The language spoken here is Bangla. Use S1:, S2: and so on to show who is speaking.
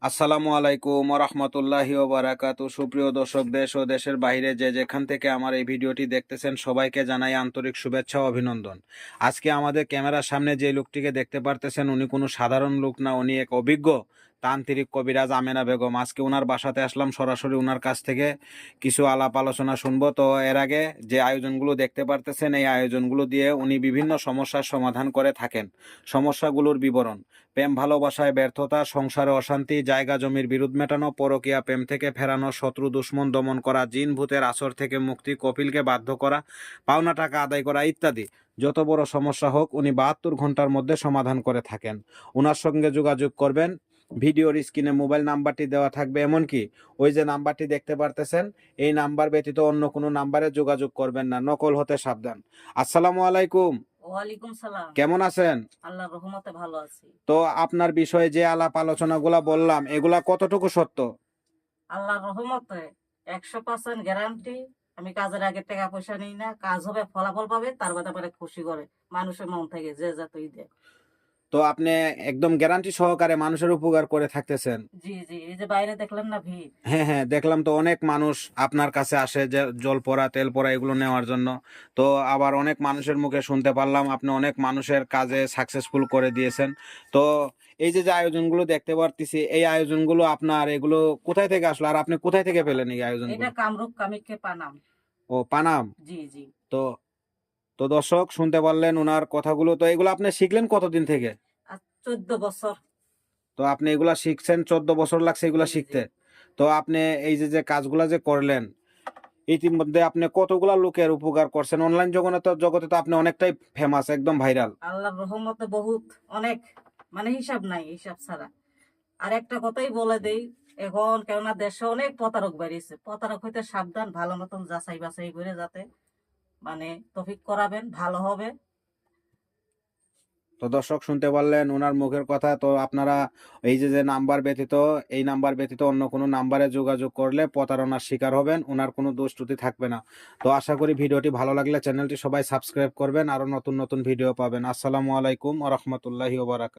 S1: আসসালামু আলাইকুম রহমতুল্লাহি বারাকাতু। সুপ্রিয় দর্শক, দেশ ও দেশের বাইরে যে যেখান থেকে আমার এই ভিডিওটি দেখতেছেন সবাইকে জানাই আন্তরিক শুভেচ্ছা ও অভিনন্দন। আজকে আমাদের ক্যামেরার সামনে যে লোকটিকে দেখতে পারতেছেন উনি কোনো সাধারণ লোক না, উনি এক অভিজ্ঞ তান্ত্রিক কবিরাজ আমেনা বেগম। আজকে ওনার বাসাতে আসলাম, সরাসরি ওনার কাছ থেকে কিছু আলাপ আলোচনা শুনবো। তো এর আগে যে আয়োজনগুলো দেখতে পারতেছেন এই আয়োজনগুলো দিয়ে উনি বিভিন্ন সমস্যার সমাধান করে থাকেন। সমস্যাগুলোর বিবরণ: প্রেম ভালোবাসায় ব্যর্থতা, সংসারে অশান্তি, জায়গা জমির বিরোধ মেটানো, পরকীয়া প্রেম থেকে ফেরানো, শত্রু দুশ্মন দমন করা, জিন ভূতের আসর থেকে মুক্তি, কপিলকে বাধ্য করা, পাওনা টাকা আদায় করা ইত্যাদি। যত বড় সমস্যা হোক উনি 72 ঘন্টার মধ্যে সমাধান করে থাকেন। ওনার সঙ্গে যোগাযোগ করবেন, ভিডিওর স্ক্রিনে মোবাইল নাম্বারটি দেওয়া থাকবে, এমনকি ওই যে নাম্বারটি দেখতে পারতেছেন এই নাম্বার ব্যতীত অন্য কোনো নাম্বারে যোগাযোগ করবেন না, নকল হতে সাবধান। আসসালামু আলাইকুম।
S2: ওয়ালাইকুম সালাম।
S1: কেমন আছেন?
S2: আল্লাহর রহমতে ভালো আছি।
S1: তো আপনার বিষয়ে যে আলাপ আলোচনাগুলা বললাম এগুলা কতটুকু সত্য?
S2: আল্লাহর রহমতে 100% গ্যারান্টি। আমি কাজের আগে টাকা পয়সা নিই না, কাজ হবে ফলাফল পাবে তার বাদে পরে খুশি করে মানুষের মন থেকে যে যতই দেয়।
S1: তো আপনি একদম গ্যারান্টি সহকারে মানুষের উপকার করে থাকতেছেন।
S2: জি জি, এই যে বাইরে দেখলেন না ভিড়।
S1: হ্যাঁ হ্যাঁ, দেখলাম তো অনেক মানুষ আপনার কাছে আসে যে জল পড়া তেল পড়া এগুলো নেওয়ার জন্য। তো আবার অনেক মানুষের মুখে শুনতে পারলাম আপনি অনেক মানুষের কাজে সাকসেসফুল করে দিয়েছেন। তো এই যে যে আয়োজনগুলো দেখতে পারতেছি এই আয়োজনগুলো আপনার এগুলো কোথায় থেকে আসলো, আর আপনি কোথায় থেকে পেলেন এই আয়োজনগুলো?
S2: এটা কামরূপ কামিক্ষে পানাম।
S1: ও, পানাম।
S2: জি জি।
S1: তো তো দর্শক শুনতে পারলেন ওনার কথাগুলো। তো এগুলো আপনি শিখলেন কতদিন থেকে?
S2: আর 14 বছর।
S1: তো আপনি এগুলা শিখছেন, 14 বছর লাগছে এগুলা
S2: জি জি।
S1: শিখতে। তো আপনি এই যে যে কাজগুলা যে করলেন ইতিমধ্যে আপনি কতগুলা লোকের উপকার করছেন? অনলাইন জগতে তো আপনি অনেকটাই ফেমাস, একদম ভাইরাল।
S2: আল্লাহর রহমতে বহুত অনেক, মানে হিসাব নাই হিসাব ছাড়া। আর একটা কথাই বলে দেই, এখন কেননা দেশে অনেক প্রতারক বেরিয়েছে, প্রতারক হইতে সাবধান, ভালো মতন যাচাই বাছাই করে যাতে মানে তফিক করাবেন ভালো হবে।
S1: তো দর্শক শুনতে পারলেন ওনার মুখের কথা। তো আপনারা এই যে যে নাম্বার ব্যতীত, এই নাম্বার ব্যতীত অন্য কোনো নাম্বারে যোগাযোগ করলে প্রতারণার শিকার হবেন, ওনার কোনো দোষ ত্রুটি থাকবে না। তো আশা করি ভিডিওটি ভালো লাগলে চ্যানেলটি সবাই সাবস্ক্রাইব করবেন, আরো নতুন নতুন ভিডিও পাবেন। আসসালামু আলাইকুম ওয়া রাহমাতুল্লাহি ওয়া বারাকাতুহু।